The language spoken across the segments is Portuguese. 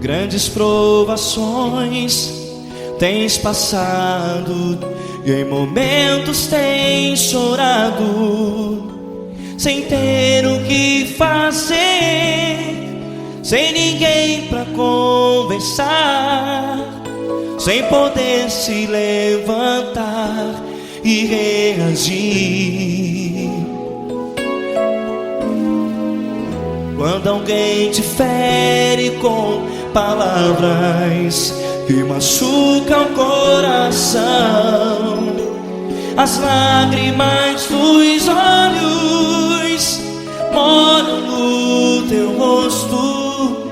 Grandes provações tens passado e em momentos tens chorado, sem ter o que fazer, sem ninguém pra conversar, sem poder se levantar e reagir. Quando alguém te fere com palavras que machucam o coração, as lágrimas dos olhos molham no teu rosto,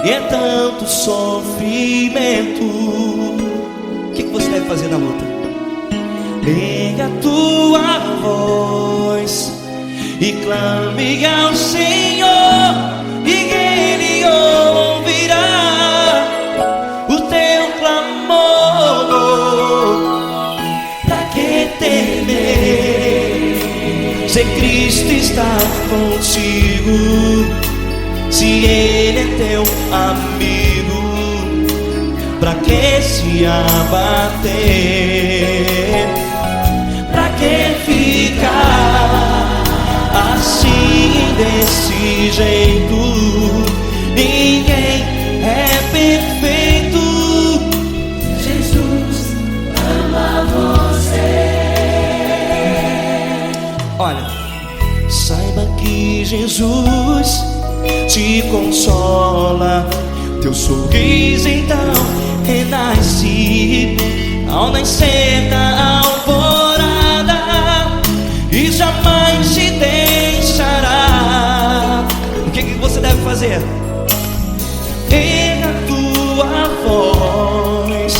e é tanto sofrimento. O que você deve fazer na luta? Erga a tua voz e clame ao Senhor, e Ele ouvirá o teu clamor. Pra que temer, se Cristo está contigo, se Ele é teu amigo? Pra que se abater? Pra que ficar assim, desse jeito? Ninguém é perfeito. Jesus ama você. Olha, saiba que Jesus te consola, teu sorriso então renasce ao nascer da alvorada, e jamais te deixará. O que você deve fazer? Erga a tua voz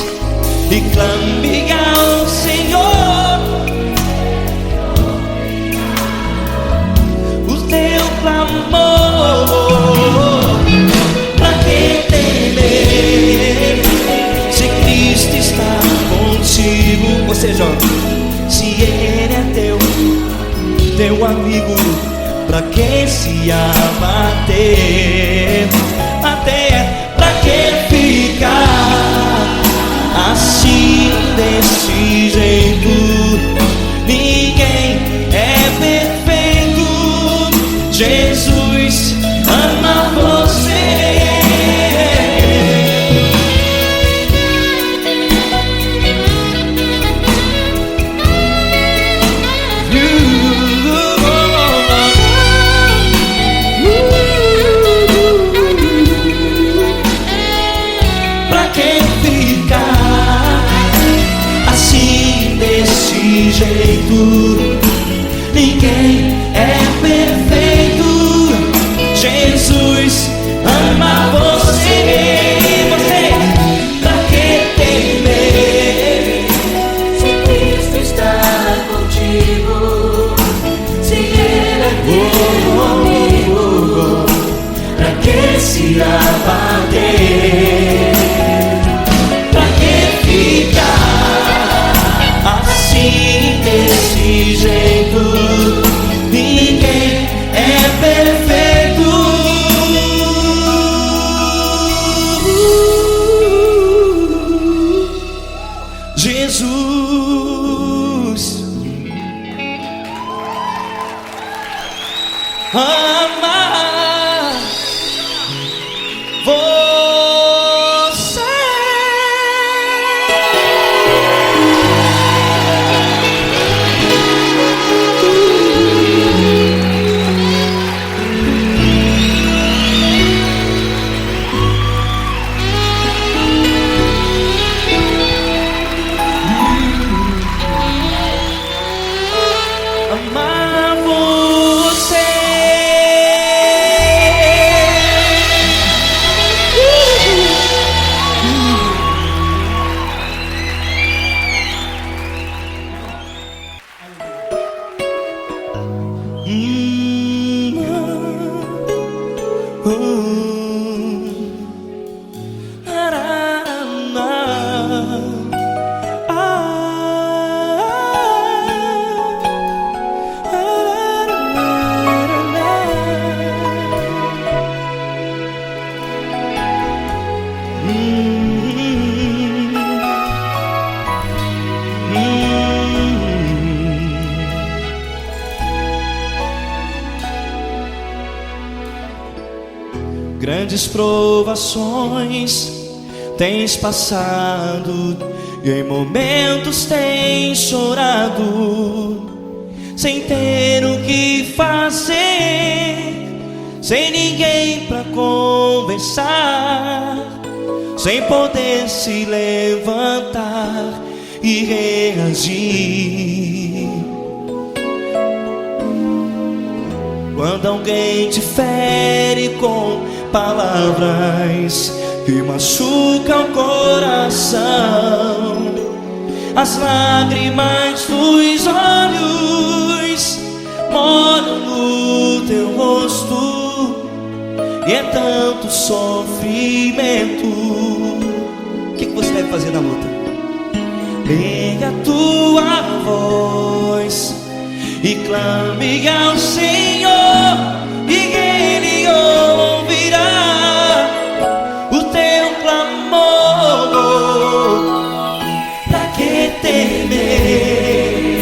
e clame ao Senhor, o teu clamor. Pra que temer, se Cristo está contigo? Ou seja, se Ele é teu amigo, pra que se abater? Até pra que ficar assim, desse jeito? Ninguém é perfeito. Jesus ama você. Jeito, ninguém é perfeito. Jesus ama você. Você, pra que temer, se Cristo está contigo, se Ele é teu amigo? Pra que se abater? Pra que ficar assim, desse jeito? Ninguém é perfeito. Jesus ama você. Amar Grandes provações tens passado e em momentos tens chorado, sem ter o que fazer, sem ninguém pra conversar, sem poder se levantar e reagir. Quando alguém te fere com palavras que machucam o coração, as lágrimas dos olhos molham no teu rosto, e é tanto sofrimento. O que você deve fazer na luta? Erga a tua voz e clame ao Senhor, e Ele ouvirá o teu clamor. Pra que temer,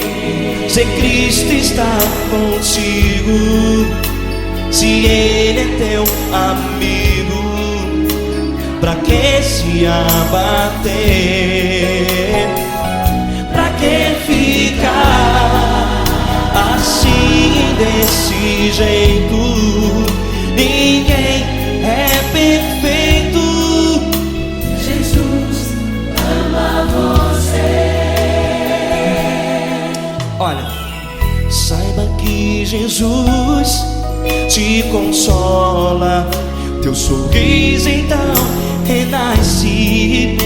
se Cristo está contigo, se Ele é teu amigo? Pra que se abater? Pra que ficar assim, desse jeito? Ninguém é perfeito. Jesus ama você. Olha, saiba que Jesus te consola, teu sorriso então renasce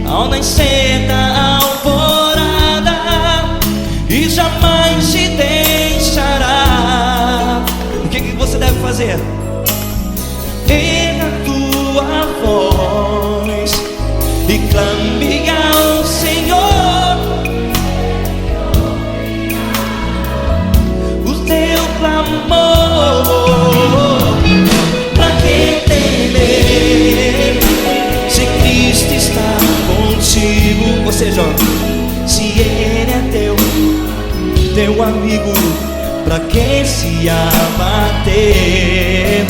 ao nascer da alvorada, e jamais te deixará. O que você deve fazer? Erga a tua voz e clame ao Senhor, o teu clamor. Pra que temer, se Cristo está contigo? Ou seja, se Ele é teu amigo, pra que se abater?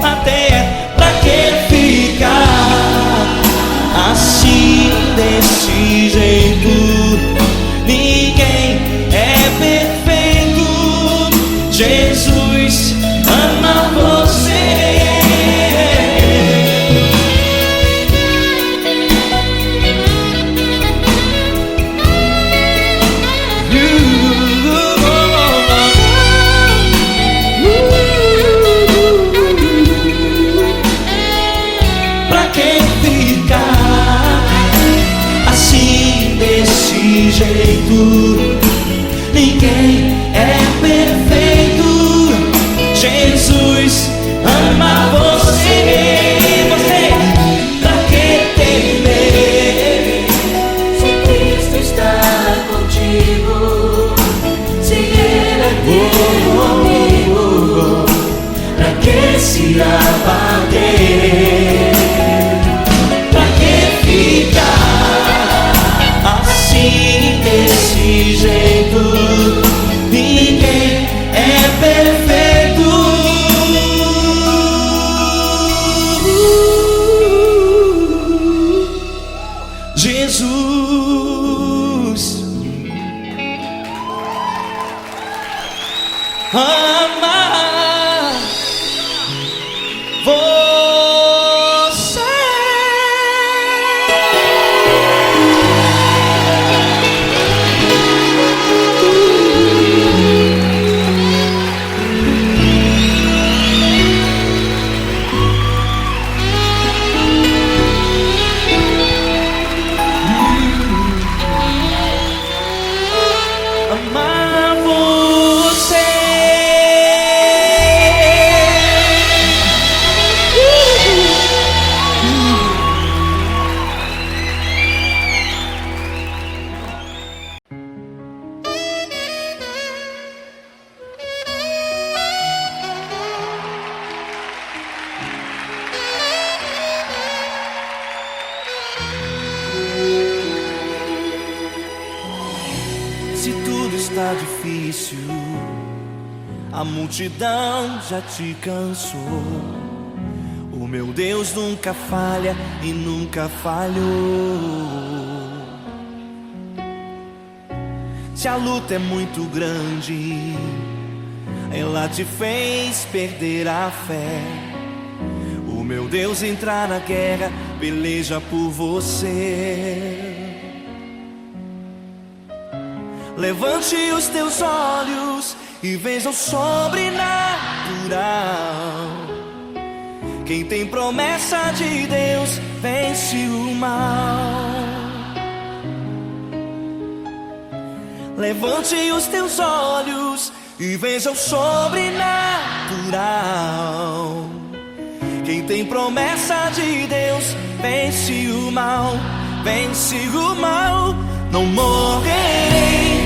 Até pra que ficar assim, desse jeito? Ninguém é perfeito. Jesus ama você. Jeito, ninguém é perfeito. Jesus ama você. Pra que temer, se Cristo está contigo, se Ele é teu amigo? Pra que se abater? Pra que ficar assim, desse jeito? Ninguém é perfeito. Jesus ama você. Amar você. está difícil, a multidão já te cansou. O meu Deus nunca falha e nunca falhou. Se a luta é muito grande, ela te fez perder a fé. O meu Deus entrar na guerra, peleja por você. Levante os teus olhos e veja o sobrenatural. Quem tem promessa de Deus vence o mal. Levante os teus olhos e veja o sobrenatural. Quem tem promessa de Deus vence o mal, vence o mal. Não morrerei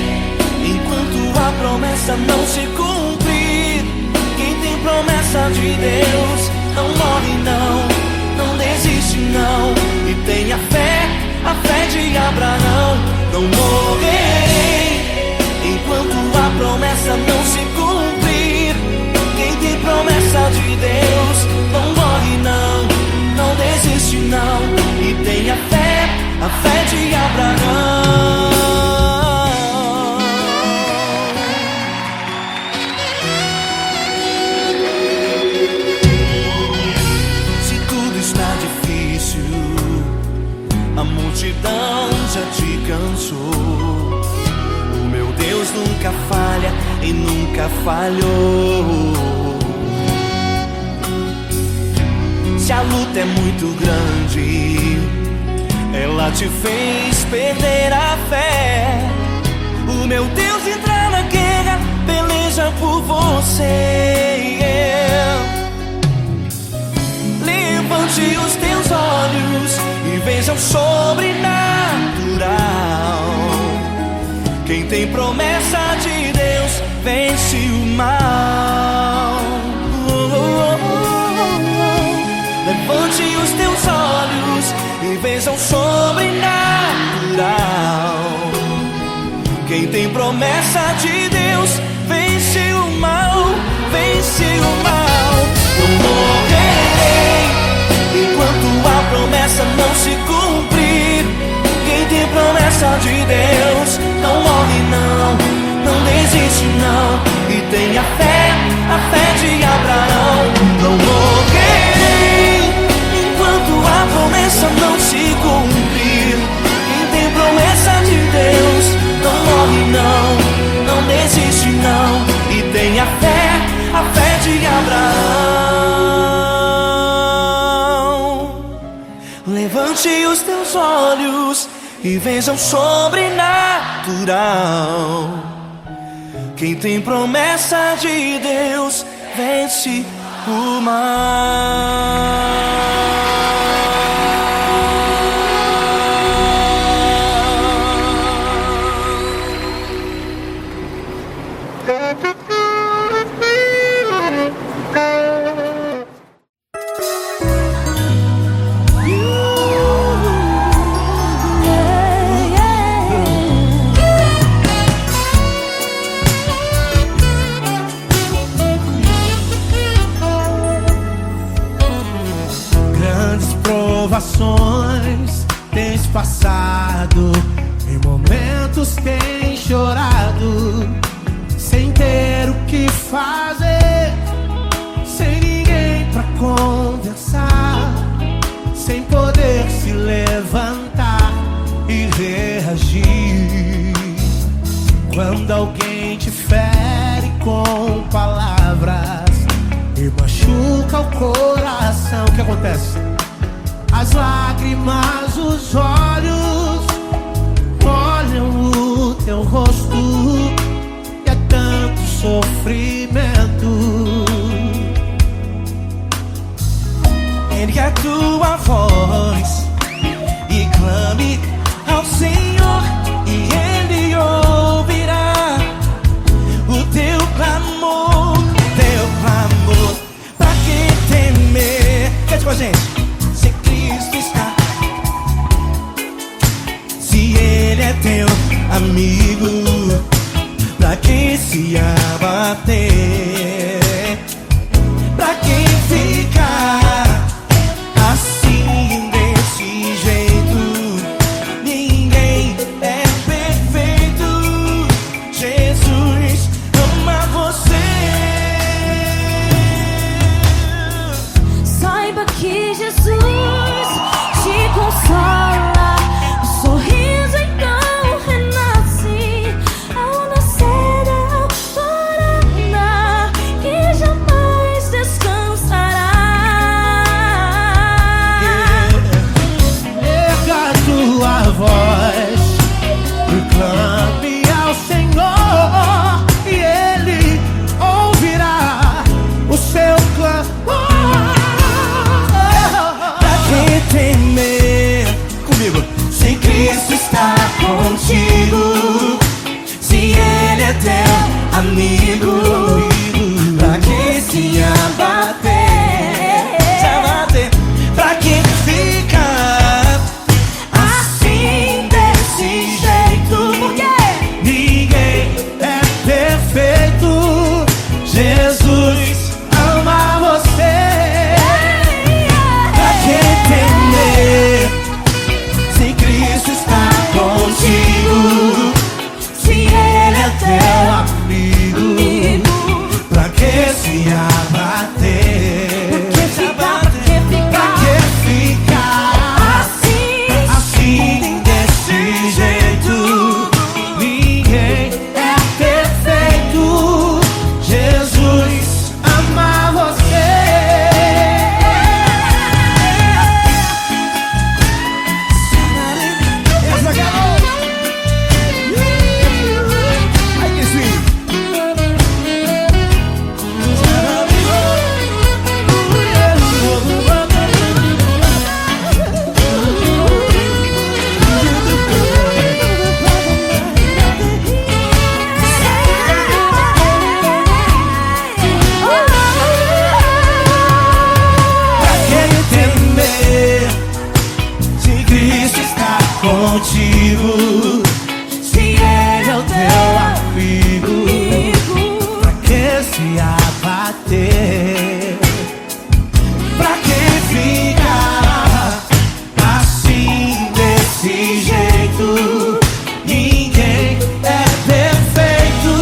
enquanto a promessa não se cumprir. Quem tem promessa de Deus não morre não, não desiste não. E tenha fé, a fé de Abraão. Não morrerei enquanto a promessa não se cumprir. Quem tem promessa de Deus não morre não, não desiste não. E tenha fé, a fé de Abraão. Se tudo está difícil, a multidão já te cansou. O meu Deus nunca falha e nunca falhou. Se a luta é muito grande, ela te fez perder a fé. O meu Deus entra na guerra, peleja por você. Levante os teus olhos e veja o sobrenatural. Quem tem promessa de Deus vence o mal. Levante os teus olhos e veja o sobrenatural. Quem tem promessa de Deus vence o mal, vence o mal. Não morrerei enquanto a promessa não se cumprir. Quem tem promessa de Deus não morre não, não desiste não. E tenha fé, a fé de Abraão. Não morrerei enquanto a promessa não se cumprir. Quem tem promessa de Deus não morre não, não desiste não. E tenha fé, a fé de Abraão. Levante os teus olhos e veja o sobrenatural. Quem tem promessa de Deus vence o mal. Provações tens passado, em momentos tens chorado, sem ter o que fazer, sem ninguém pra conversar, sem poder se levantar e reagir. Quando alguém te fere com palavras e machuca o coração, o que acontece? As lágrimas, os olhos olham o teu rosto e é tanto sofrimento. Ergue a tua voz e clame ao Senhor e Ele ouvirá o teu clamor, pra que temer? Cante com a gente. Se Ele é teu amigo, pra se abater. Pra que ficar assim, desse jeito? Ninguém é perfeito.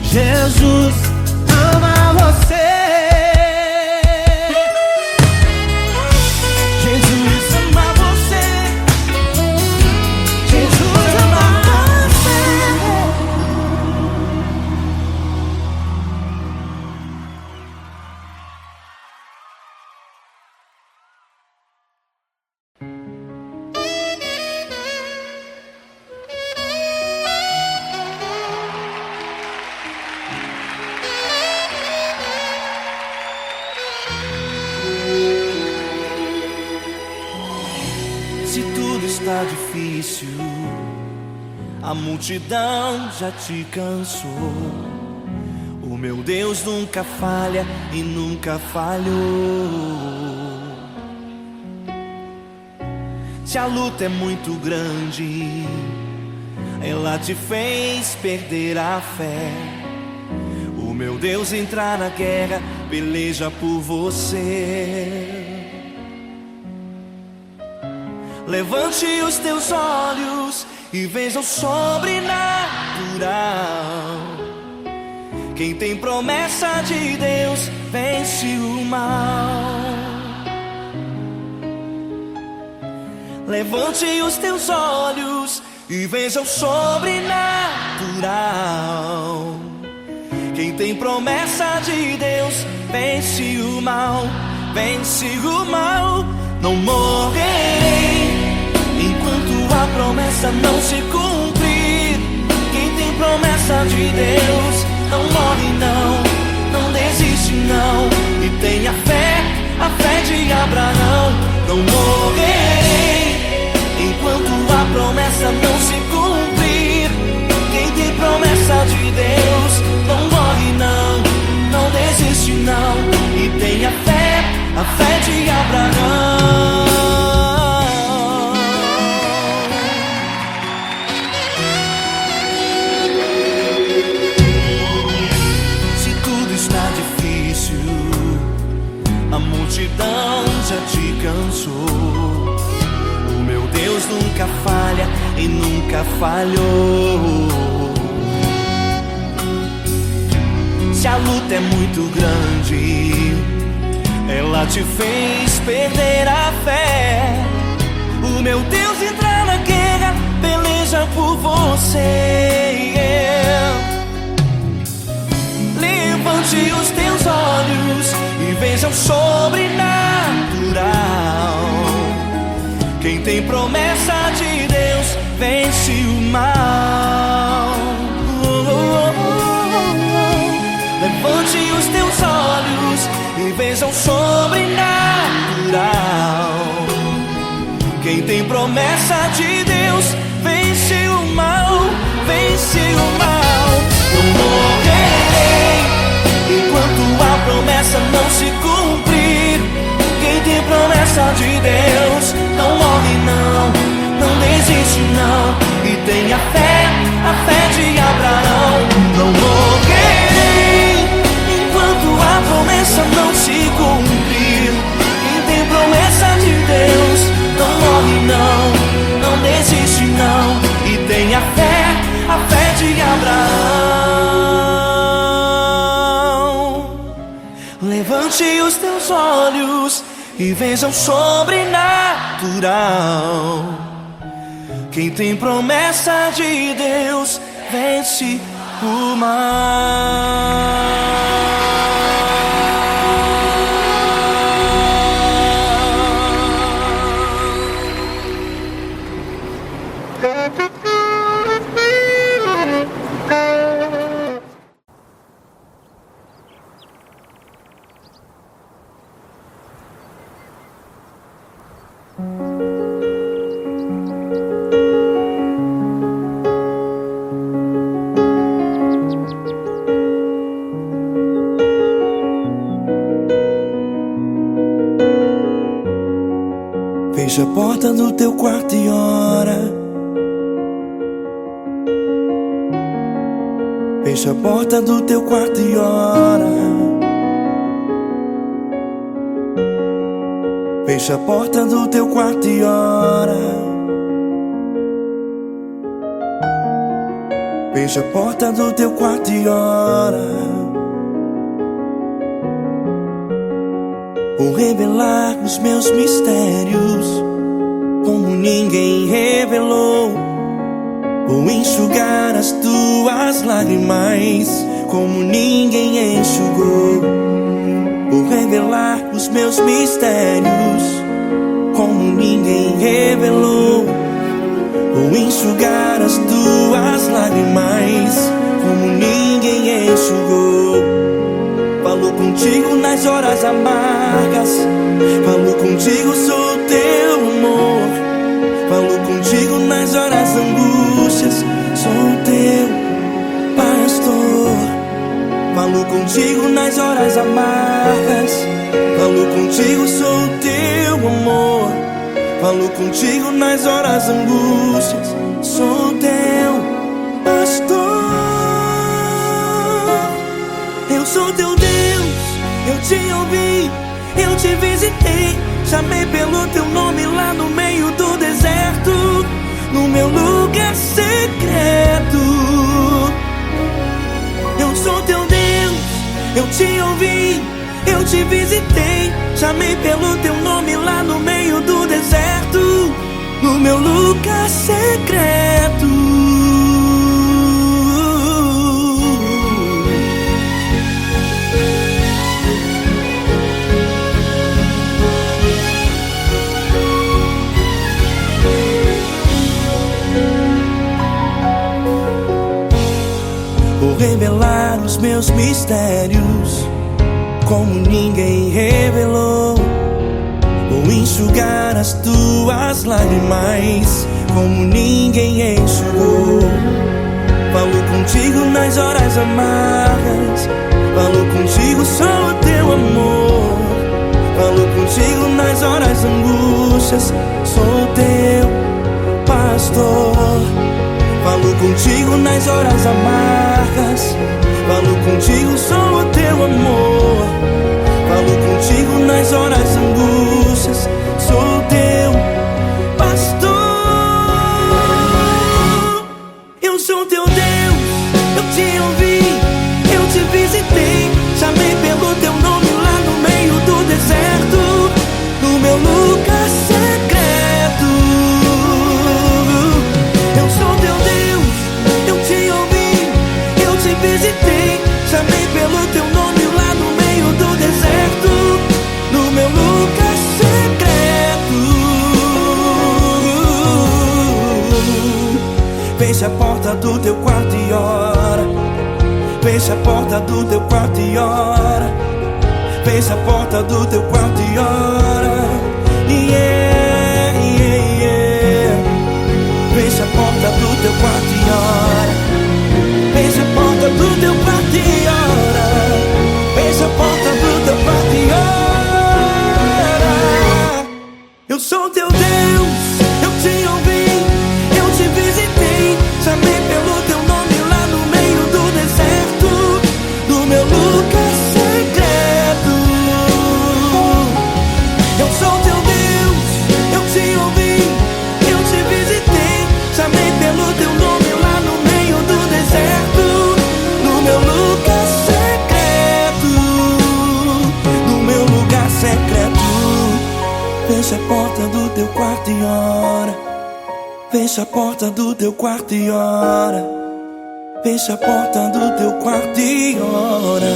Jesus ama você. Jesus ama você. Jesus ama você. Se tudo está difícil, a multidão já te cansou. O meu Deus nunca falha e nunca falhou. Se a luta é muito grande, ela te fez perder a fé. O meu Deus entra na guerra, peleja por você. Levante os teus olhos e veja o sobrenatural. Quem tem promessa de Deus vence o mal. Levante os teus olhos e veja o sobrenatural. Quem tem promessa de Deus vence o mal, vence o mal. Não morrerei enquanto a promessa não se cumprir. Quem tem promessa de Deus não morre não, não desiste não. E tenha fé, a fé de Abraão. Não morrerei enquanto a promessa não se cumprir. Quem tem promessa de Deus não morre não, não desiste não. E tenha fé, a fé de Abraão. Se tudo está difícil, a multidão já te cansou. O meu Deus nunca falha e nunca falhou. Se a luta é muito grande, ela te fez perder a fé. O meu Deus entra na guerra, peleja por você. Levante os teus olhos e veja o sobrenatural. Quem tem promessa de Deus vence o mal. Levante os teus olhos e veja o sobrenatural. Quem tem promessa de Deus vence o mal, vence o mal. Não morrerei enquanto a promessa não se cumprir. Quem tem promessa de Deus não morre não, não desiste não. E tenha fé, a fé de Abraão. Não morrerei enquanto a promessa não se cumprir. Quem tem promessa de Deus não morre não, não desiste não. E tenha fé, a fé de Abraão. Levante os teus olhos e veja o sobrenatural. Quem tem promessa de Deus vence o mal. Fecha a porta do teu quarto e ora. Fecha a porta do teu quarto e ora. Fecha a porta do teu quarto e ora. Fecha a porta do teu quarto e ora. Vou revelar os meus mistérios como ninguém revelou. Vou enxugar as tuas lágrimas como ninguém enxugou. Vou revelar os meus mistérios como ninguém revelou. Vou enxugar as tuas lágrimas como ninguém enxugou. Falo contigo nas horas amargas, falo contigo, sou teu amor. Falo contigo nas horas angústias, sou teu pastor. Falo contigo nas horas amargas, falo contigo, sou teu amor. Falo contigo nas horas angústias, sou teu pastor. Eu sou teu Deus, eu te ouvi, eu te visitei. Chamei pelo teu nome lá no meio do deserto, no meu lugar secreto. Eu sou teu Deus, eu te ouvi, eu te visitei. Chamei pelo teu nome lá no meio do deserto, no meu lugar secreto. Vou revelar os meus mistérios como ninguém revelou. Vou enxugar as tuas lágrimas como ninguém enxugou. Falo contigo nas horas amargas, falo contigo, sou teu amor. Falo contigo nas horas angústias, sou teu pastor. Falo contigo nas horas amargas, falo contigo, sou teu amor. Falo contigo nas horas angústias, sou teu pastor. Eu sou teu Deus, eu te ouvi, eu te visitei. Chamei pelo teu nome lá no meio do deserto, no meu lugar secreto. Eu sou teu Deus, eu te ouvi, eu te visitei. Chamei pelo teu nome lá no meio do deserto, no meu lugar secreto. Fecha a porta do teu quarto e ora. Fecha a porta do teu quarto e ora. Fecha a porta do teu quarto e ora. Yeah, yeah, yeah. Fecha a porta do teu quarto e ora. Fecha a porta do teu quarto e ora. Fecha a porta do teu quarto e ora. Eu sou teu Deus, eu te ouvi, eu te visitei. Chamei pelo teu nome lá no meio do deserto, no meu lugar secreto. Eu sou teu Deus, eu te ouvi, eu te visitei. Chamei pelo teu nome lá no meio do deserto, no meu lugar secreto, no meu lugar secreto. Fecha a porta do teu quarto e ora. Fecha a porta do teu quarto e ora. Fecha a porta do teu quarto e ora.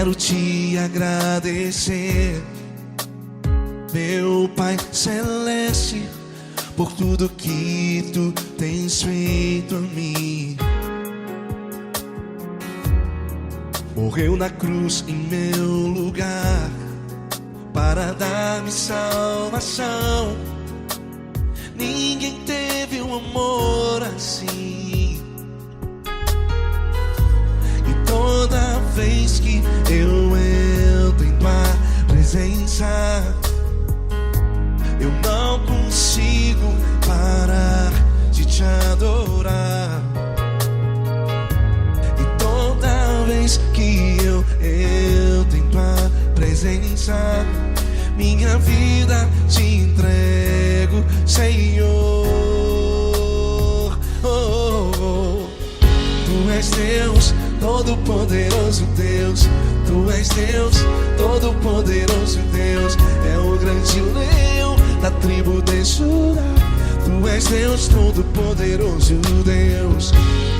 quero te agradecer, meu Pai Celeste, por tudo que tu tens feito a mim. Morreu na cruz em meu lugar para dar-me salvação. Ninguém teve um amor assim. E toda vez que eu entro em tua presença, eu não consigo parar de te adorar. E toda vez que eu entro em tua presença, minha vida te entrego, Senhor. Tu és Deus, Todo-Poderoso Deus. Tu és Deus, Todo-Poderoso Deus. É o grande leão da tribo de Judá. Tu és Deus, Todo-Poderoso Deus.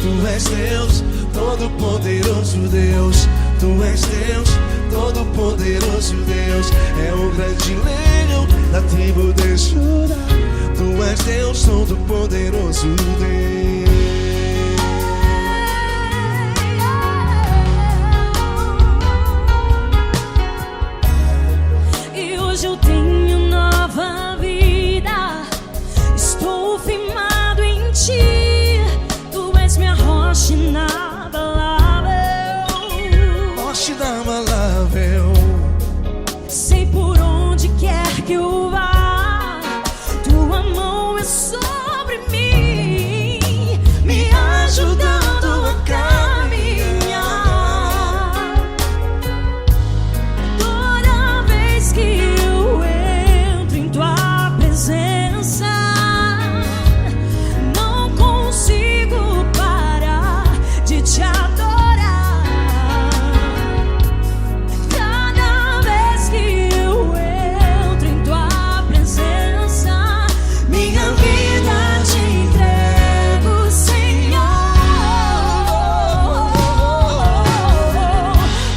Tu és Deus, Todo-Poderoso Deus. Tu és Deus, Todo-Poderoso Deus. É o grande leão da tribo de Judá. Tu és Deus, Todo-Poderoso Deus. E hoje eu tenho nova vida, estou firmado em ti. Tu és minha rocha inabalável, Rocha inabalável. sei por onde quer que eu vá, tua mão é sobre mim, me ajudando a caminhar. Toda vez que eu entro em tua presença, não consigo parar de te adorar. Cada vez que eu entro em tua presença, minha vida te entrego, Senhor.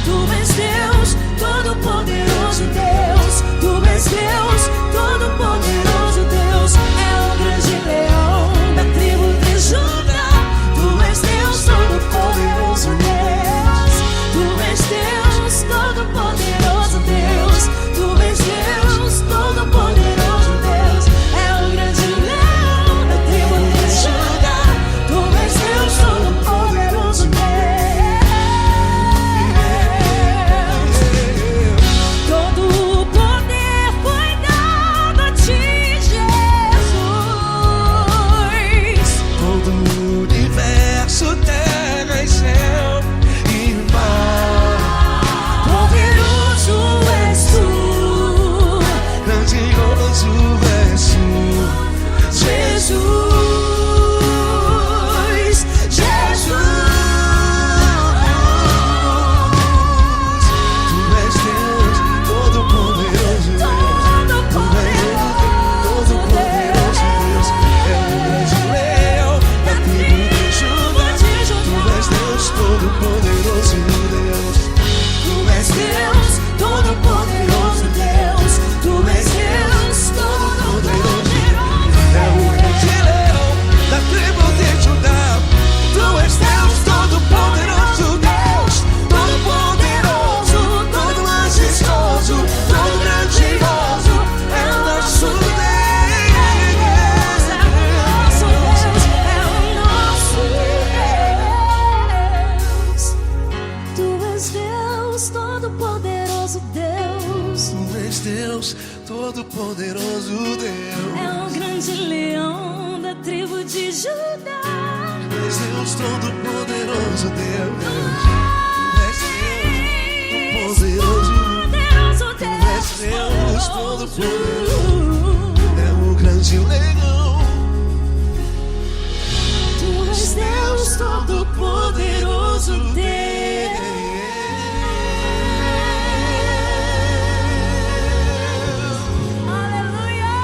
Tu és Deus, Todo-Poderoso Deus. Tu és Deus, Todo-Poderoso Deus. É o grande leão da tribo de Judá. Tu és Deus, Todo-Poderoso Deus. Tu és Deus, Todo-Poderoso Deus. Tu és Deus, Todo-Poderoso Deus. É o grande leão da tribo de Judá. Tu és Deus, Todo-Poderoso Deus. Todo o poder foi dado a ti, Jesus. Todo o universo, terra e céu e mar. Poderoso és tu, Grandioso és tu, Jesus. Jesus. Tu és Deus, Todo-Poderoso Deus. Todo-Poderoso Deus. É o grande leão da tribo de Judá. Tu és Deus, Todo-Poderoso Deus. Tu és Deus, Todo-Poderoso Deus. Tu és Deus, Todo-Poderoso. É o grande leão da tribo de Judá. Tu és Deus, Todo-Poderoso Deus. Todo-Poderoso, todo majestoso, todo grandioso. É o nosso Deus. É o nosso Deus, é o nosso Deus. Tu és Deus, Todo-Poderoso Deus. Tu és Deus, Todo-Poderoso Deus. É o grande leão da tribo de Judá. Tu és Deus, Todo-Poderoso Deus. Tu és Deus, Todo-Poderoso. Tu és Deus, Todo-Poderoso. É o grande leão. Tu és Deus, Todo-Poderoso Deus. Aleluia!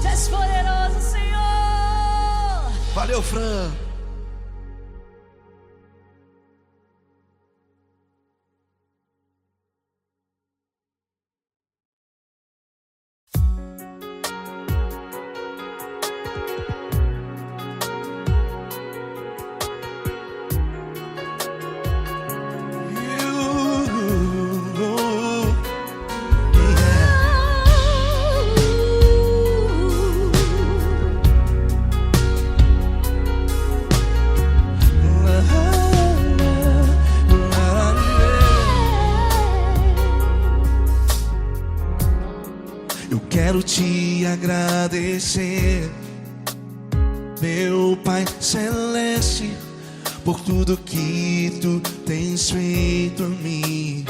Tu és poderoso, Senhor. Valeu, Fran. Eu quero te agradecer, meu Pai Celeste, por tudo que tu tens feito a mim.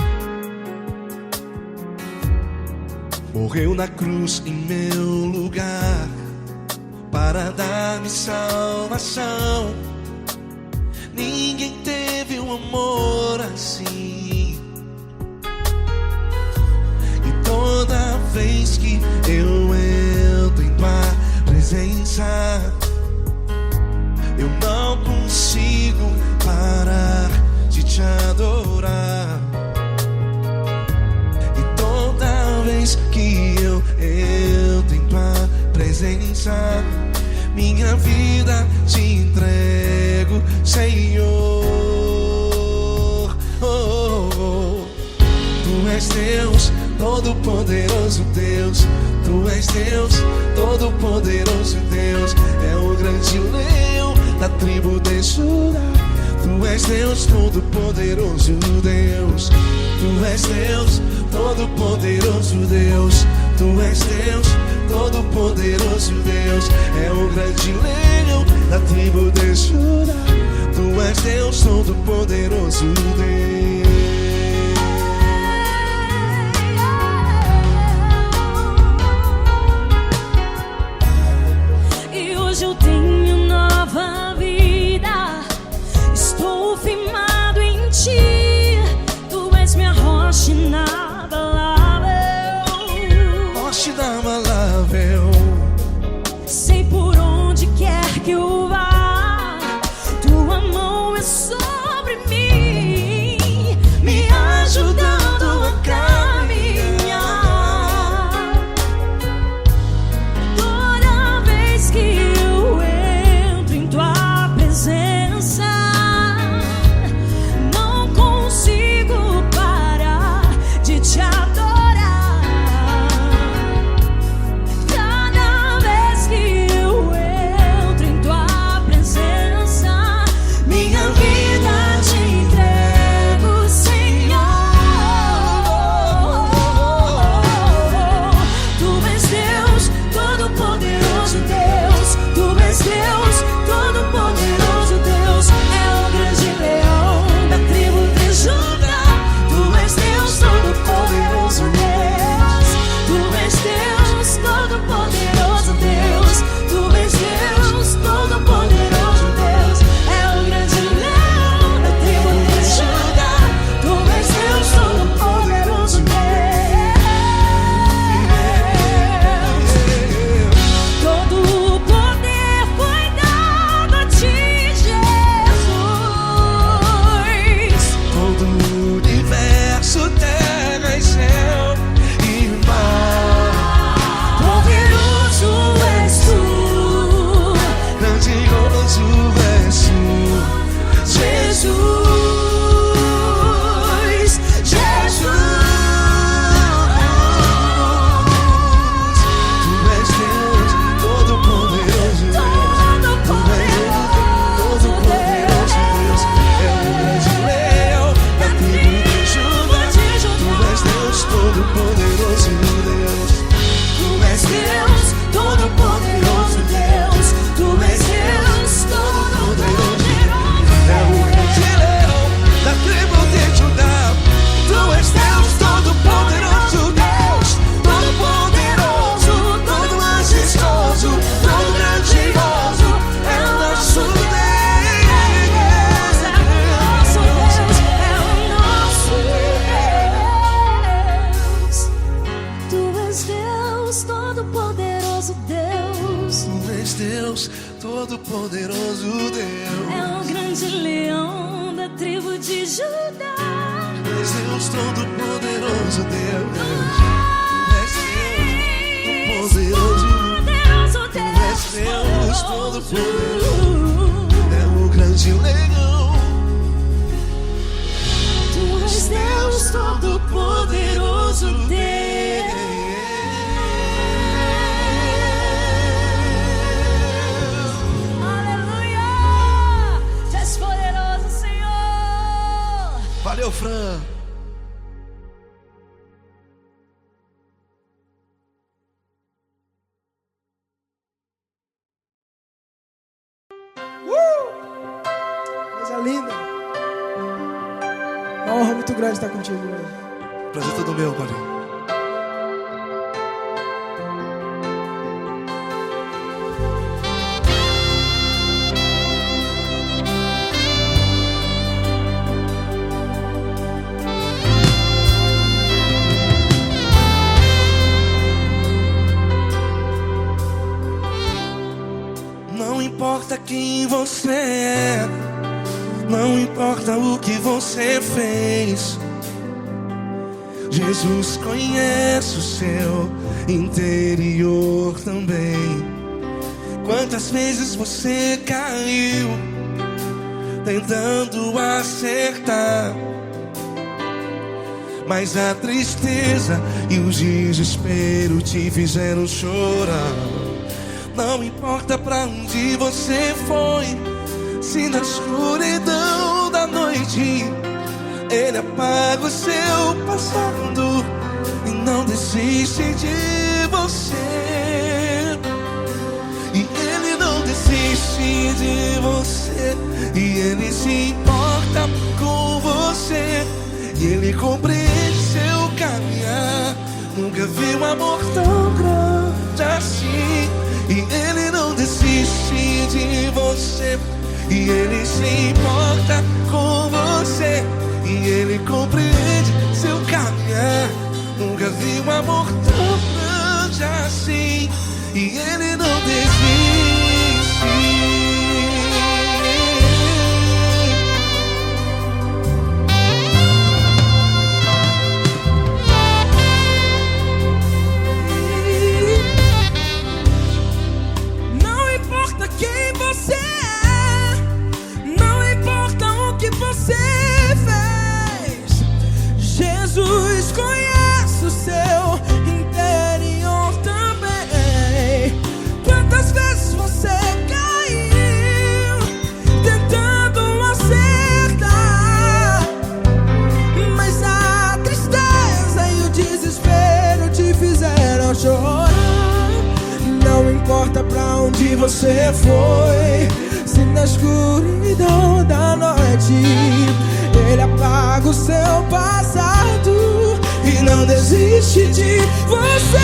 Morreu na cruz em meu lugar para dar-me salvação. Ninguém teve um amor assim. E toda vez que eu entro em tua presença, eu não consigo parar de te adorar. E toda vez que eu entro em tua presença, minha vida te entrego, Senhor. Oh, oh, oh. Tu és Deus, todo-poderoso Deus. Tu és Deus, todo-poderoso Deus. É o grande leão da tribo de Judá. Tu és Deus, todo-poderoso Deus. Tu és Deus, todo-poderoso Deus. Tu és Deus, todo-poderoso Deus. É o grande leão da tribo de Judá. Tu és Deus, todo-poderoso Deus. E hoje eu tenho nova vida. Estou firmado em ti. Tu és minha rocha inabalável. Rocha inabalável. Sei por onde quer que eu vá, tua mão é sobre mim, me ajudando a caminhar. Toda vez que eu entro em tua presença, não consigo parar de te adorar. Cada vez que eu entro em tua presença, minha vida te entrego, Senhor. Tu és Deus, todo-poderoso Deus. Tu és Deus, todo-poderoso Deus. É o grande leão da tribo de Judá. Tu és Deus, todo-poderoso Deus. Tu és Deus, todo-poderoso Deus. Tu és Deus, todo-poderoso Deus. É o grande leão da tribo de Judá. Tu és Deus, todo-poderoso Deus. Todo o poder foi dado a ti, Jesus. Todo o universo, terra e céu e mar. Poderoso és tu, Grandioso és tu, Jesus. Jesus. Tu és Deus, todo-poderoso Deus. Todo-poderoso Deus. É o grande leão da tribo de Judá. Tu és Deus, todo-poderoso Deus. Tu és Deus, todo-poderoso Deus. Tu és Deus, todo-poderoso. É o grande leão da tribo de Judá. Tu és Deus, todo-poderoso Deus. Todo-poderoso, todo majestoso, todo grandioso. É o nosso Deus. É o nosso Deus, é o nosso Deus. Tu és Deus, todo-poderoso Deus. Tu és Deus, todo-poderoso Deus. É o grande leão da tribo de Judá. Tu és Deus, todo-poderoso Deus. Tu és Deus, todo-poderoso. Tu és Deus, todo-poderoso. É o grande leão. Tu és Deus, todo-poderoso Deus. Aleluia! Tu és poderoso, Senhor. Valeu, Fran. linda. Uma honra muito grande estar contigo hoje. Prazer todo meu, Paulinho. Não importa quem você é, não importa o que você fez, Jesus conhece o seu interior também. Quantas vezes você caiu tentando acertar, mas a tristeza e o desespero te fizeram chorar. Não importa pra onde você foi, se na escuridão da noite Ele apaga o seu passado e não desiste de você. E Ele não desiste de você, e Ele se importa com você, e Ele compreende seu caminhar. Nunca vi um amor tão grande assim. E Ele não desiste de você, e Ele se importa com você, e Ele compreende seu caminhar. Nunca vi um amor tão grande assim. E Ele não desiste. Quem você é, não importa o que você fez, Jesus conhece o seu interior também. Quantas vezes você caiu tentando acertar, mas a tristeza e o desespero te fizeram chorar. Não importa pra onde você foi, se na escuridão da noite Ele apaga o seu passado e não desiste de você.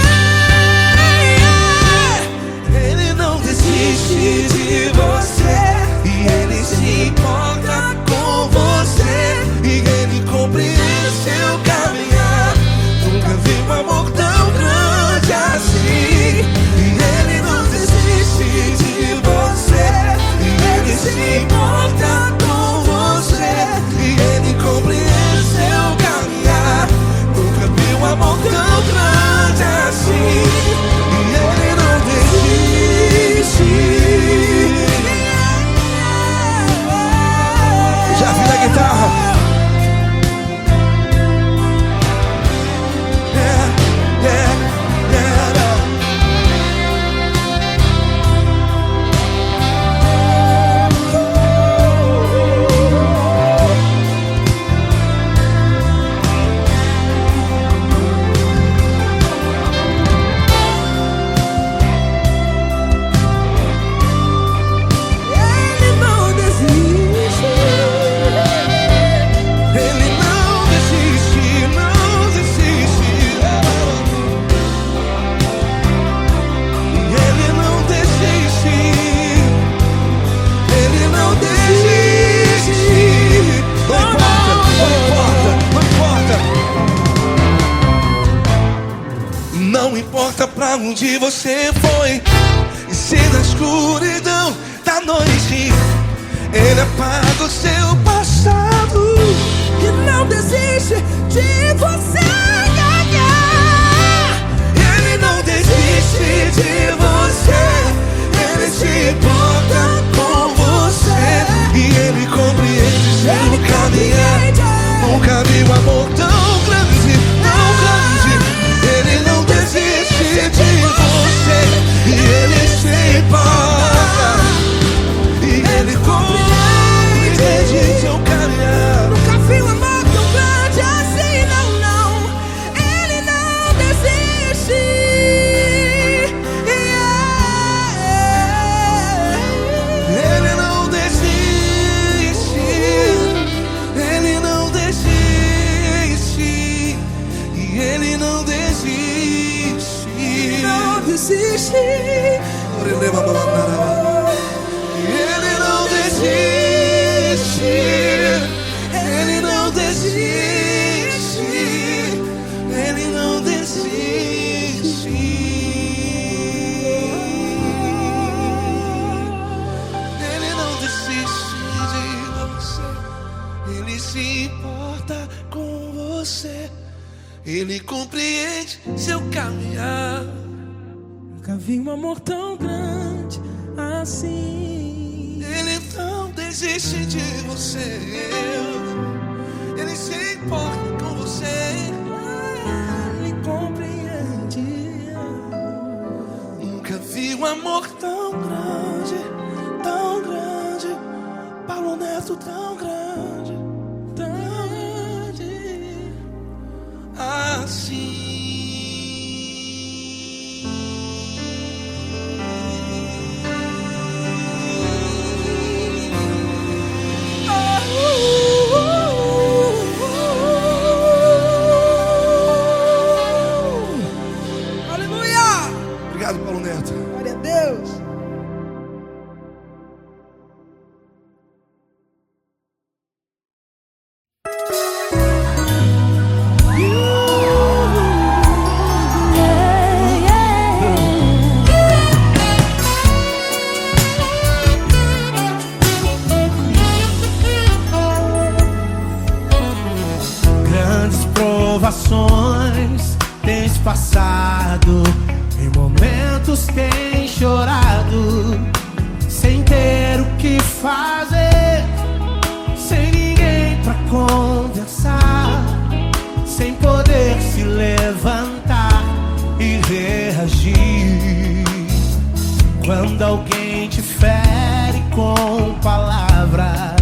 Ele não desiste de você, e Ele se importa com você, e Ele compreende seu caminhar. Nunca vi um amor tão grande assim. Ele não desiste de você, e Ele se importa com você, e Ele compreende seu caminhar. Nunca vi um amor tão grande assim. E Ele não desiste. Já vi na guitarra. Não importa pra onde você foi, e se na escuridão da noite Ele apaga o seu passado e não desiste de você ganhar. Ele não desiste de você, Ele se importa com você, e Ele compreende seu caminhar. Nunca vi um amor tão grande, tão grande. Ele não desiste de você, e Ele se importa, e Ele compreende seu caminhar. Nunca vi um amor tão grande assim, não, não. desiste. Ele não desiste. Ele não desiste. Ele não desiste. Ele não desiste de você. Ele se importa com você. Ele compreende seu caminhar. Nunca vi um amor tão grande assim. Ele não desiste de você. Ele se importa com você. Ele compreende. Nunca vi um amor tão grande, tão grande. Paulo Neto tão grande, Tão grande. assim. Aleluia! Obrigado, Paulo Neto. Glória a Deus. Grandes provações tens passado, em momentos tens chorado, sem ter o que fazer, sem ninguém pra conversar, sem poder se levantar e reagir. Quando alguém te fere com palavras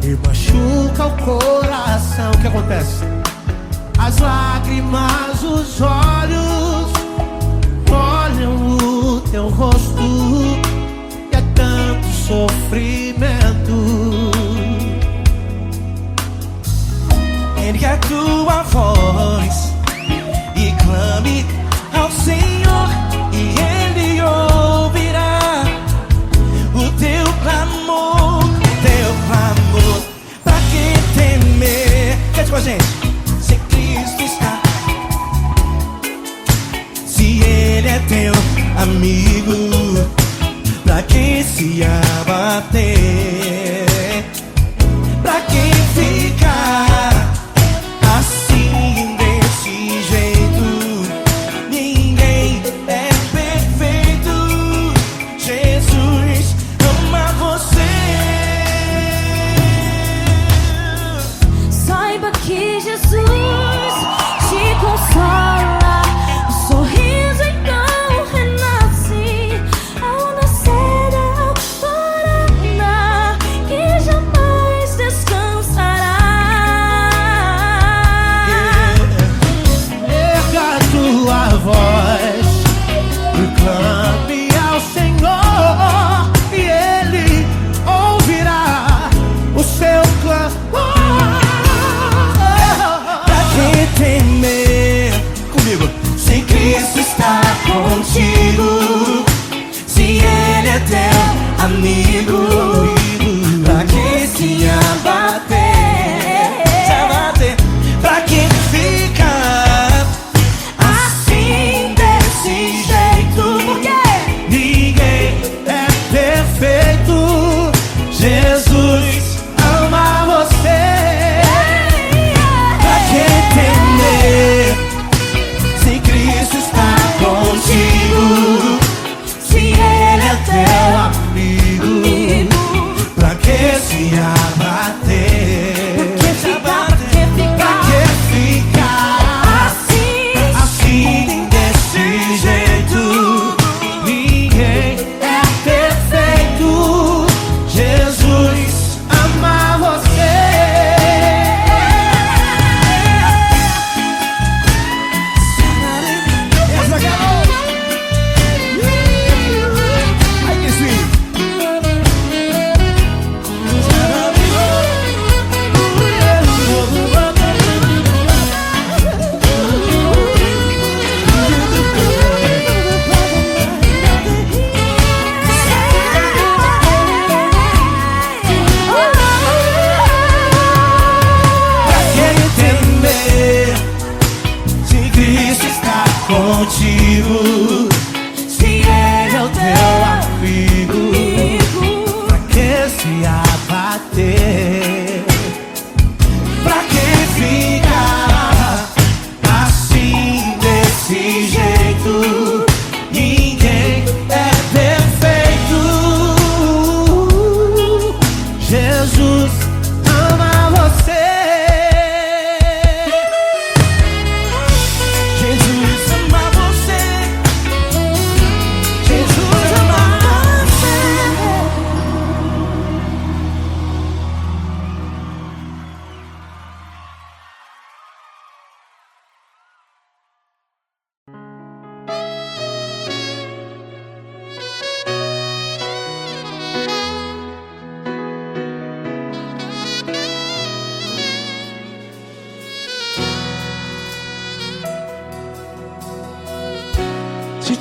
e machuca o coração, o que acontece? As lágrimas, os olhos olham o teu rosto e é tanto sofrimento. Ergue a tua voz e clame ao Senhor, e Ele ouvirá o teu clamor, pra que temer? Cante com a gente. Se Cristo está, se Ele é teu amigo,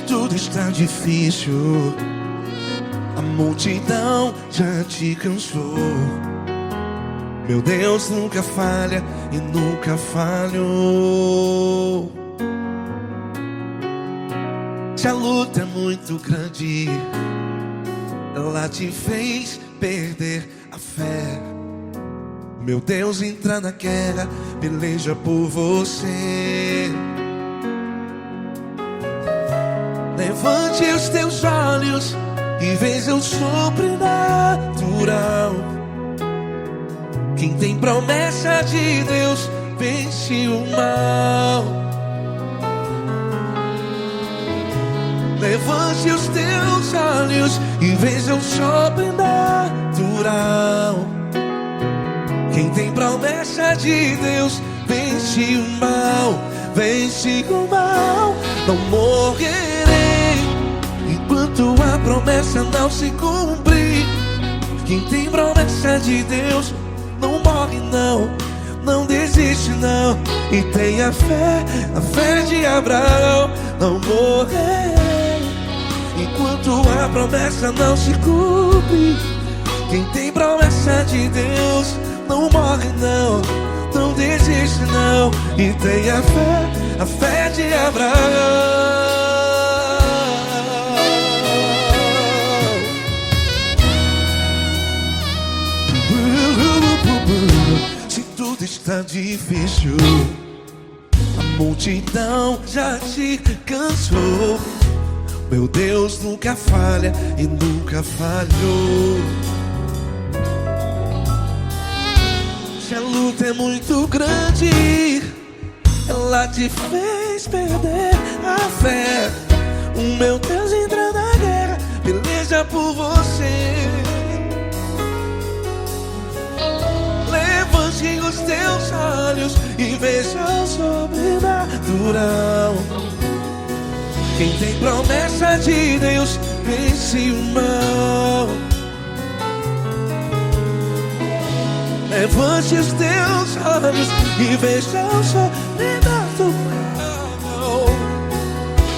tudo está difícil, a multidão já te cansou. Meu Deus nunca falha e nunca falhou. Se a luta é muito grande, ela te fez perder a fé. Meu Deus entra na guerra, peleja por você. Levante os teus olhos e veja o sobrenatural. Quem tem promessa de Deus vence o mal. Levante os teus olhos e veja o sobrenatural. Quem tem promessa de Deus vence o mal. Vence o mal. Não morrerei enquanto a promessa não se cumprir. Quem tem promessa de Deus não morre não, não desiste não. E tenha fé, a fé de Abraão. Não morrerei enquanto a promessa não se cumpre. Quem tem promessa de Deus não morre não, não desiste não. E tenha fé, a fé de Abraão. Se tudo está difícil, a multidão já te cansou. Meu Deus nunca falha e nunca falhou. Se a luta é muito grande, ela te fez perder a fé. O meu Deus entra na guerra, peleja por você. Levante os teus olhos e veja o sobrenatural. Quem tem promessa de Deus vence o mal. Levante os teus olhos e veja o sobrenatural.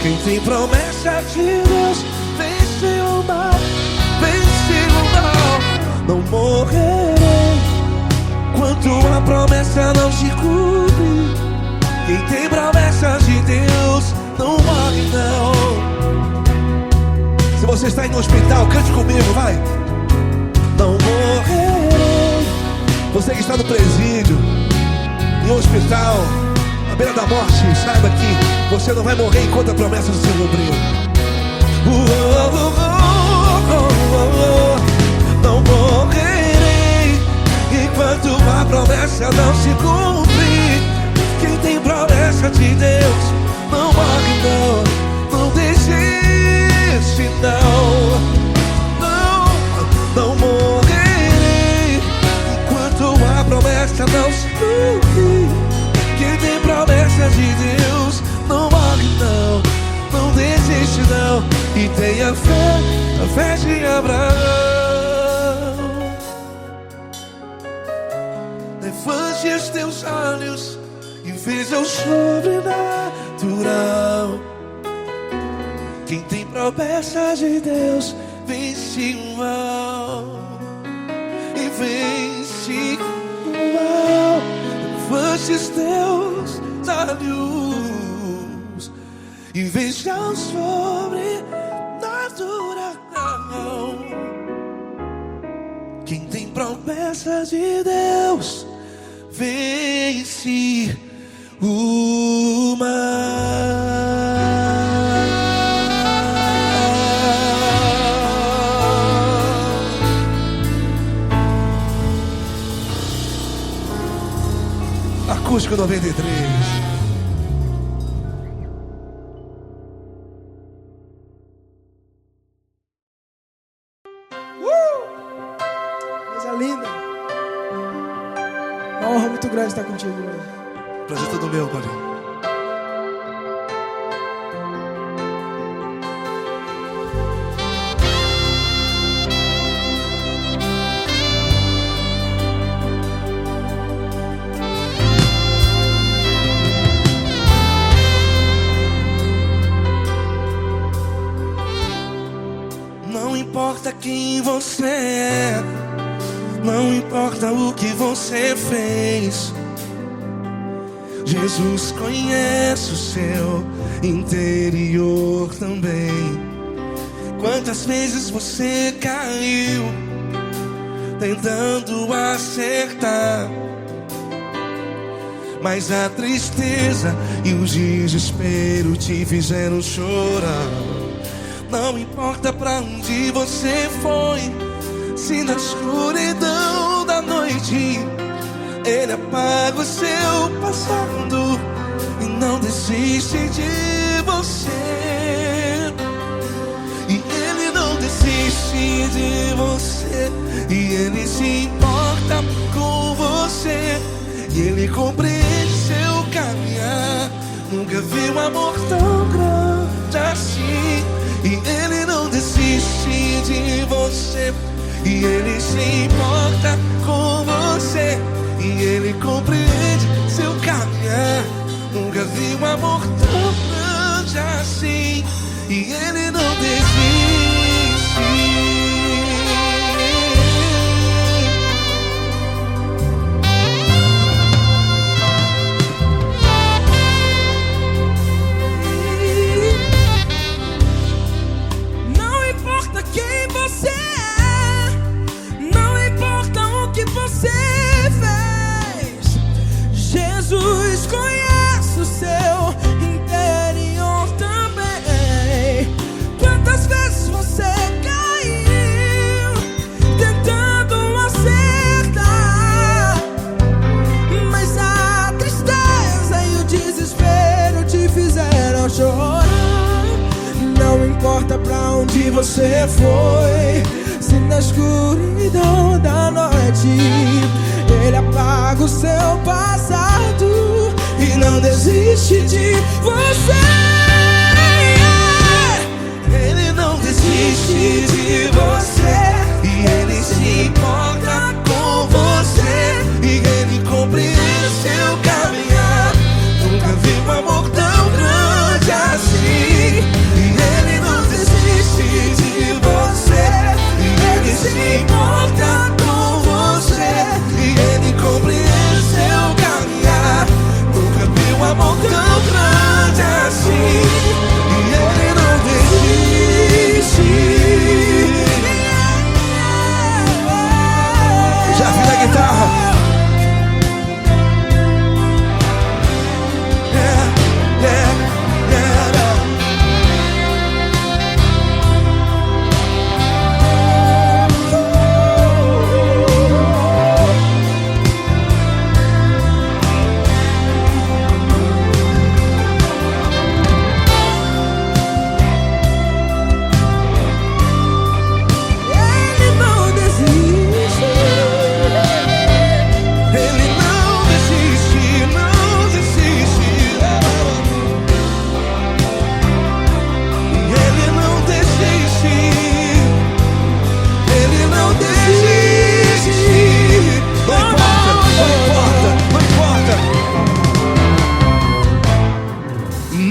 Quem tem promessa de Deus vence o mal. Vence o mal. Não morrerei enquanto a promessa não se cumpre. Quem tem promessa de Deus não morre não. Se você está aí no hospital, cante comigo, vai. Não morrerei. Você que está no presídio, em um hospital, à beira da morte, saiba que você não vai morrer enquanto a promessa não se cumprir. Não morrerei enquanto a promessa não se cumprir. Quem tem promessa de Deus não morre não, não desiste não. Não morrerei enquanto a promessa não se cumprir. Quem tem promessa de Deus não morre não, não desiste não. E tenha fé, a fé de Abraão. Levante os teus olhos e veja o sobrenatural. Quem tem promessa de Deus vence o mal. E vence o mal. Levante os teus olhos e veja o sobrenatural. Quem tem promessa de Deus vence o mal. Acústico 93. Coisa linda. Uma honra muito grande estar contigo hoje. Prazer todo meu, Paulinho. importa quem você é, não importa o que você fez, Jesus conhece o seu interior também. Quantas vezes você caiu tentando acertar, mas a tristeza e o desespero te fizeram chorar. Não importa pra onde você foi, se na escuridão da noite Ele apaga o seu passado e não desiste de você. E Ele não desiste de você, e Ele se importa com você, e Ele compreende seu caminhar. Nunca vi um amor tão grande assim. E Ele não desiste de você, e Ele se importa com você, e Ele compreende seu caminhar. Nunca vi um amor tão grande assim. E Ele não desiste. Jesus conhece o seu interior também. Quantas vezes você caiu tentando acertar, mas a tristeza e o desespero te fizeram chorar. Não importa pra onde você foi, se na escuridão da noite Ele apaga o seu passado e não desiste de você. Ele não desiste de você, e Ele se importa com você, e Ele compreende seu caminhar. Nunca vi um amor tão grande assim. E Ele não desiste de você, e Ele se importa com você, e Ele compreende seu caminhar. Nunca vi um amor tão grande assim. E Ele não desiste. Já vi na guitarra. Yeah, yeah, yeah.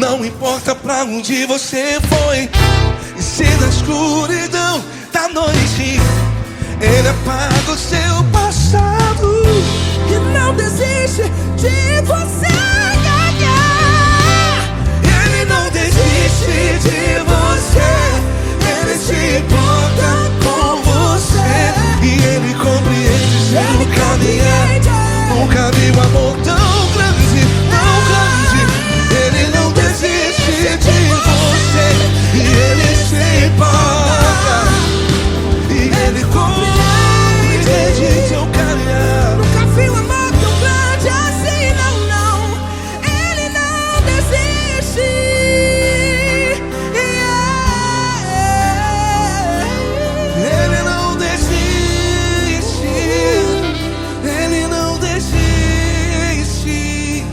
Não importa pra onde você foi, e se na escuridão da noite Ele apaga o seu passado E não desiste de você ganhar. Ele não desiste de você, Ele se importa com você, e Ele compreende seu caminhar. Nunca vi um amor tão grande, tão grande. Ele não desiste de você, e Ele se importa, e Ele compreende seu caminhar. Nunca vi um amor tão grande assim, não, não. Ele não desiste. Ele não desiste. Ele não desiste.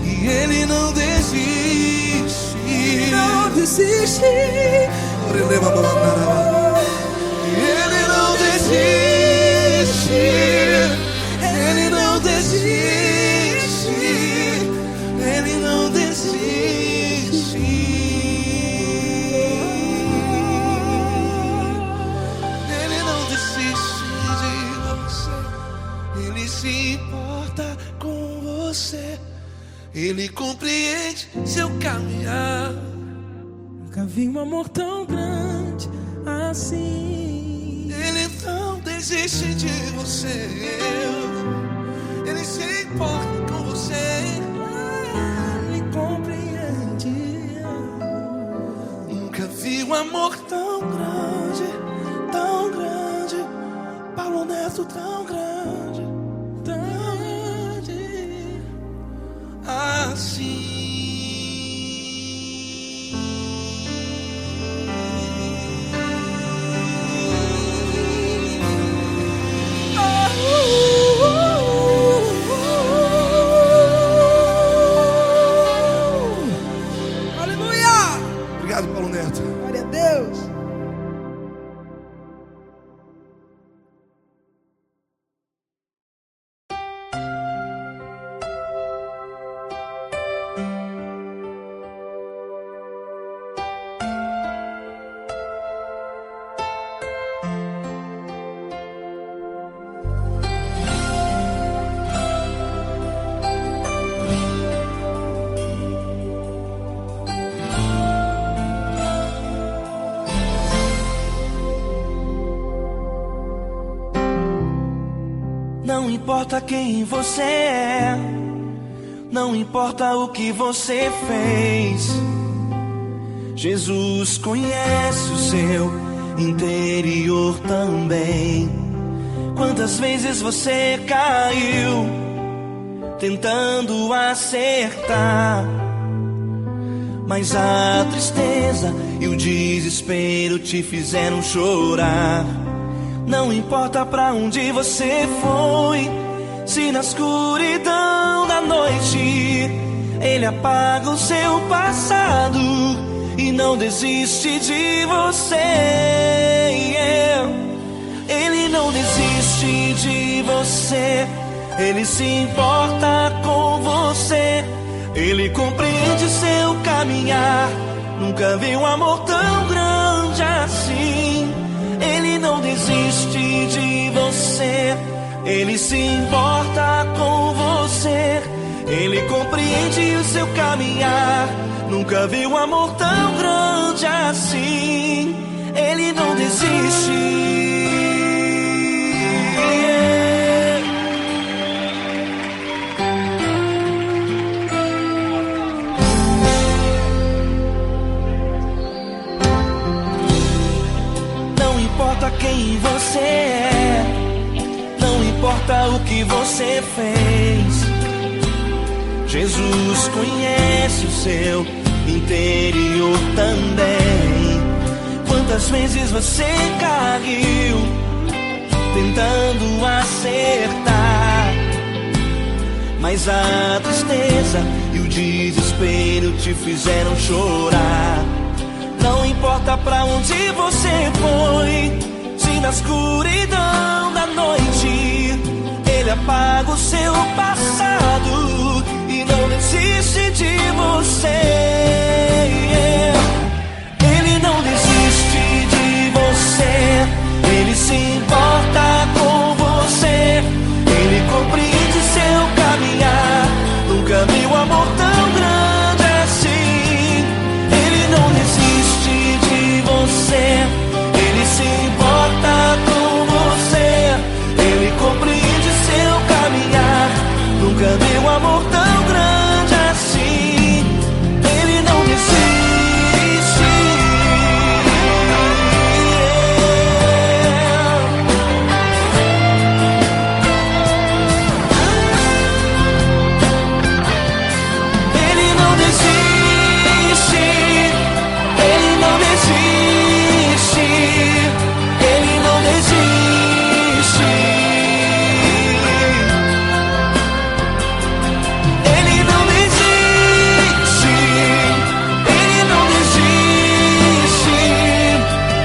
E Ele não desiste. Não desiste. Ele não desiste. Ele não desiste. Ele não desiste. vi um amor tão grande assim. Ele não desiste de você. Ele se importa com você. Ele compreende. Nunca vi um amor tão grande, tão grande. Paulo Neto tão grande, tão grande assim. Obrigado, Paulo Neto. Glória a Deus. Não importa quem você é, não importa o que você fez, Jesus conhece o seu interior também. Quantas vezes você caiu tentando acertar, mas a tristeza e o desespero te fizeram chorar. Não importa pra onde você foi, se na escuridão da noite Ele apaga o seu passado e não desiste de você. Ele não desiste de você, Ele se importa com você. Ele compreende seu caminhar, nunca vi um amor tão grande assim. Ele não desiste de você, Ele se importa com você. Ele compreende o seu caminhar, nunca vi um amor tão grande assim. Ele não desiste. Não importa quem você é, não importa o que você fez, Jesus conhece o seu interior também. Quantas vezes você caiu tentando acertar, mas a tristeza e o desespero te fizeram chorar. Não importa pra onde você foi, se na escuridão da noite Ele apaga o seu passado e não desiste de você. Ele não desiste de você, Ele se importa com você. Ele compreende seu caminhar, nunca vi um amor tão grande assim. Ele não desiste de você, Ele se importa com você. Ele compreende seu caminhar, nunca vi um amor tão grande assim. Ele não desiste. Ele não desiste. Ele não desiste. Ele não desiste. Ele não desiste. Ele não desiste.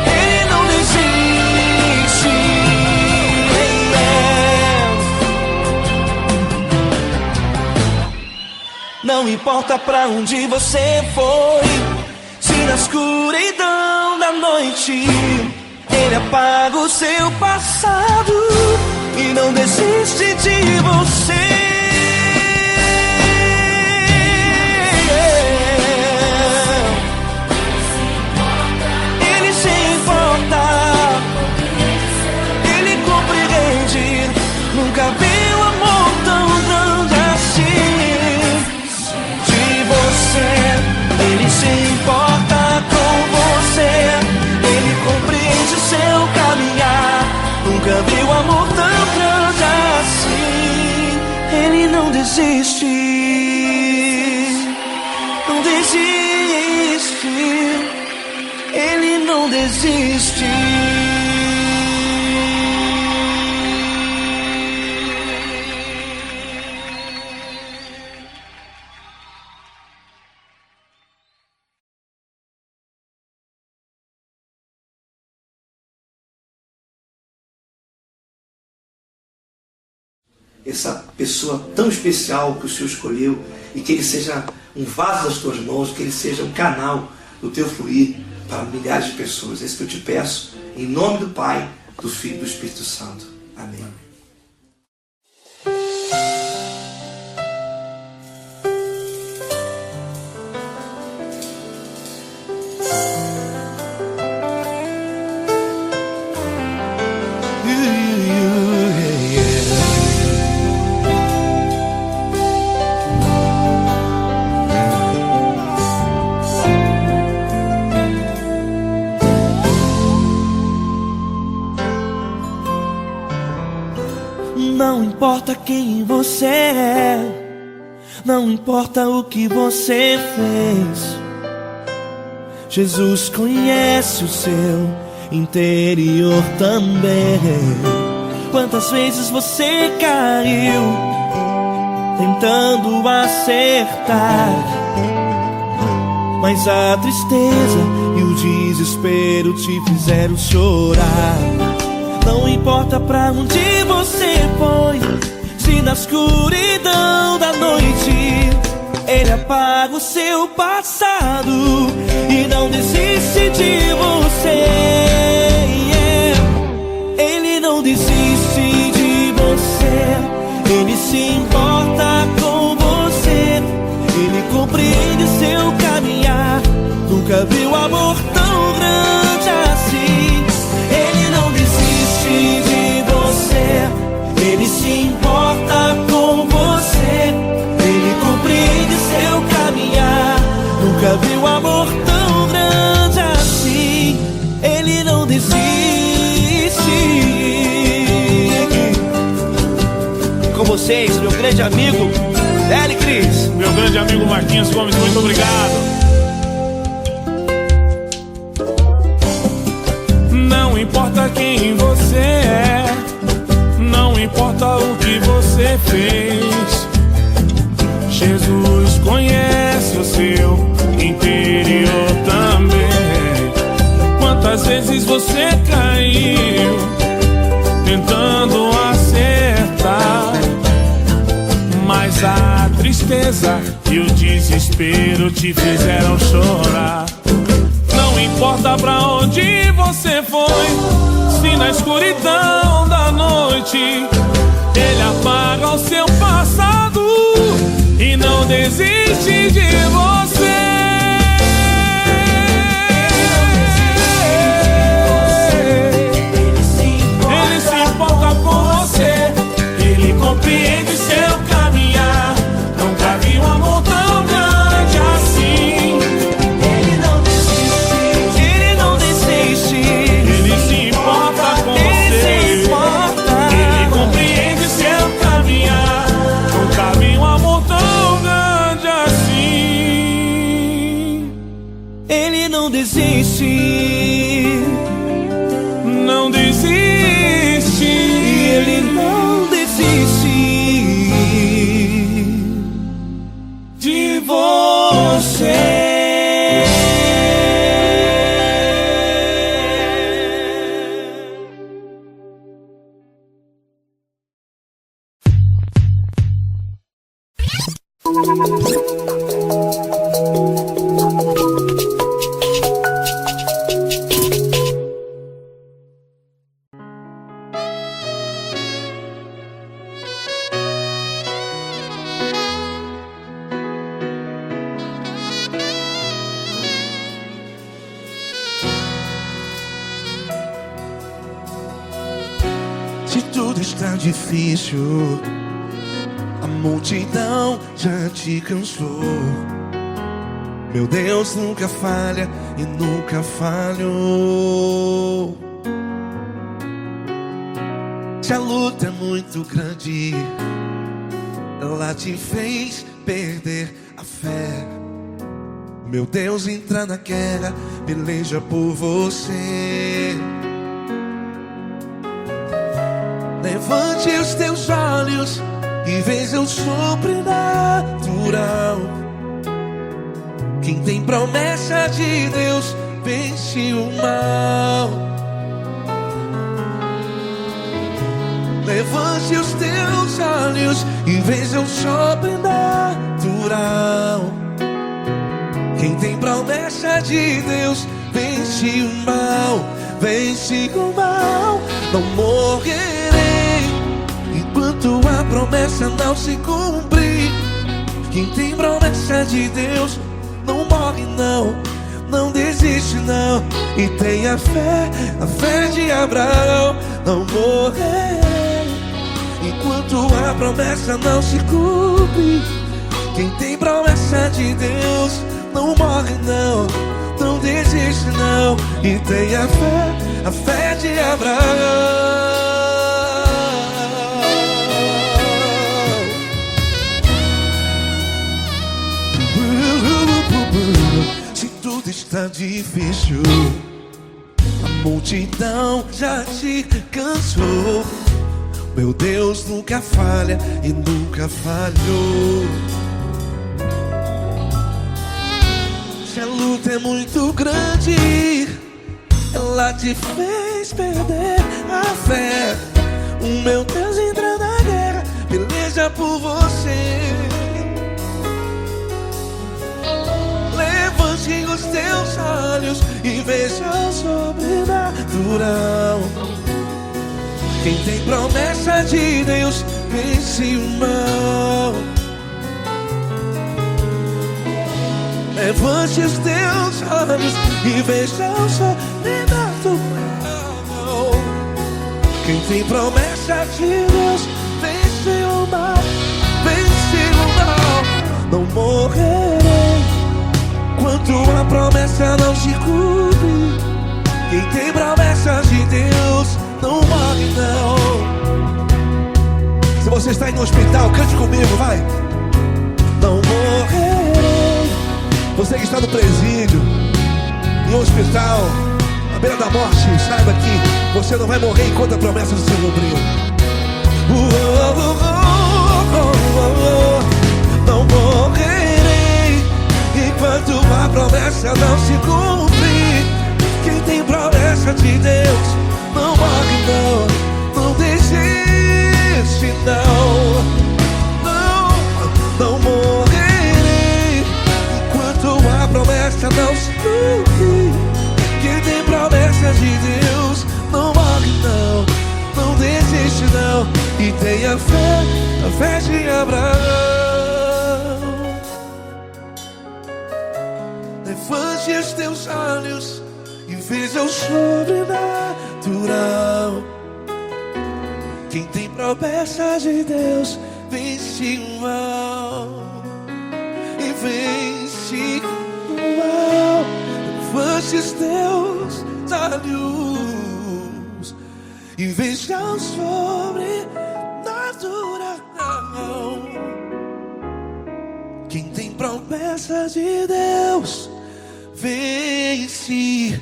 Ele não desiste. Não importa pra onde você foi, se na escuridão da noite Ele apaga o seu passado e não desiste de você. Ele não desiste. Essa pessoa tão especial que o Senhor escolheu, e que Ele seja um vaso das tuas mãos, que Ele seja um canal do teu fluir para milhares de pessoas. É isso que eu te peço, em nome do Pai, do Filho e do Espírito Santo. Amém. Não importa quem você é, não importa o que você fez, Jesus conhece o seu interior também. Quantas vezes você caiu tentando acertar, mas a tristeza e o desespero te fizeram chorar. Não importa pra onde você foi, se na escuridão da noite Ele apaga o seu passado e não desiste de você. Ele não desiste de você, Ele se importa com você, Ele compreende seu caminhar. Nunca viu amor tão grande assim. Ele não desiste de você, Ele se importa com você, Ele compreende seu caminhar. Nunca viu amor tão grande assim. Ele não desiste. Com vocês, meu grande amigo Eli Cris. Meu grande amigo Marquinhos Gomes, muito obrigado. Não importa quem você é, não importa o que você fez, Jesus conhece o seu interior também. Quantas vezes você caiu tentando acertar, mas a tristeza e o desespero te fizeram chorar. Não importa pra onde você foi, se na escuridão da noite Ele apaga o seu passado e não desiste de você. Ele se importa com você, Ele compreende seu caminhar. Nunca vi um amor tão grande assim. Ele não desiste, Ele não desiste. Ele se importa com você, Ele compreende seu caminhar. Nunca vi um amor tão grande assim. Ele não desiste. Não desiste. Ele não desiste de você. Se tudo está difícil, a multidão já te cansou. Meu Deus nunca falha e nunca falhou. Se a luta é muito grande, ela te fez perder a fé. meu Deus entra na guerra, peleja por você. Levante os teus olhos e veja o sobrenatural. Quem tem promessa de Deus vence o mal. Levante os teus olhos e veja o sobrenatural. Quem tem promessa de Deus vence o mal, vence o mal. Não morrerei enquanto a promessa não se cumprir. Quem tem promessa de Deus não morre não, não desiste não. E tenha fé, a fé de Abraão. Não morrerei enquanto a promessa não se cumpre. Quem tem promessa de Deus não morre não, não desiste não. E tenha fé, a fé de Abraão. Se tudo está difícil, a multidão já te cansou, meu Deus nunca falha e nunca falhou. Se a luta é muito grande, ela te fez perder a fé. O meu Deus entra na guerra, peleja por você. Levante os teus olhos e veja o sobrenatural. Quem tem promessa de Deus vence o mal. Levante os teus olhos e veja o sobrenatural. Quem tem promessa de Deus vence o mal, vence o mal. Não morrerei enquanto a promessa não se cumpre. Quem tem promessa de Deus não morre não. Se você está aí no hospital, cante comigo, vai. Não morrerei. Você que está no presídio, no hospital, à beira da morte, saiba que você não vai morrer enquanto a promessa se cumpriu. Não morrerei enquanto a promessa não se cumprir. Quem tem promessa de Deus não morre não, não desiste não. Não morrerei enquanto a promessa não se cumprir. Quem tem promessa de Deus não morre não, não desiste não. E tenha fé, a fé de Abraão. Levante os teus olhos e veja o sobrenatural. Quem tem promessa de Deus vence o mal, e vence o mal. Levante os teus olhos e veja o sobrenatural. Quem tem promessa de Deus vence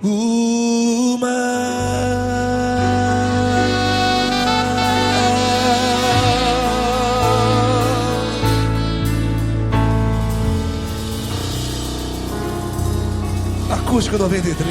o mal. Acústico 93.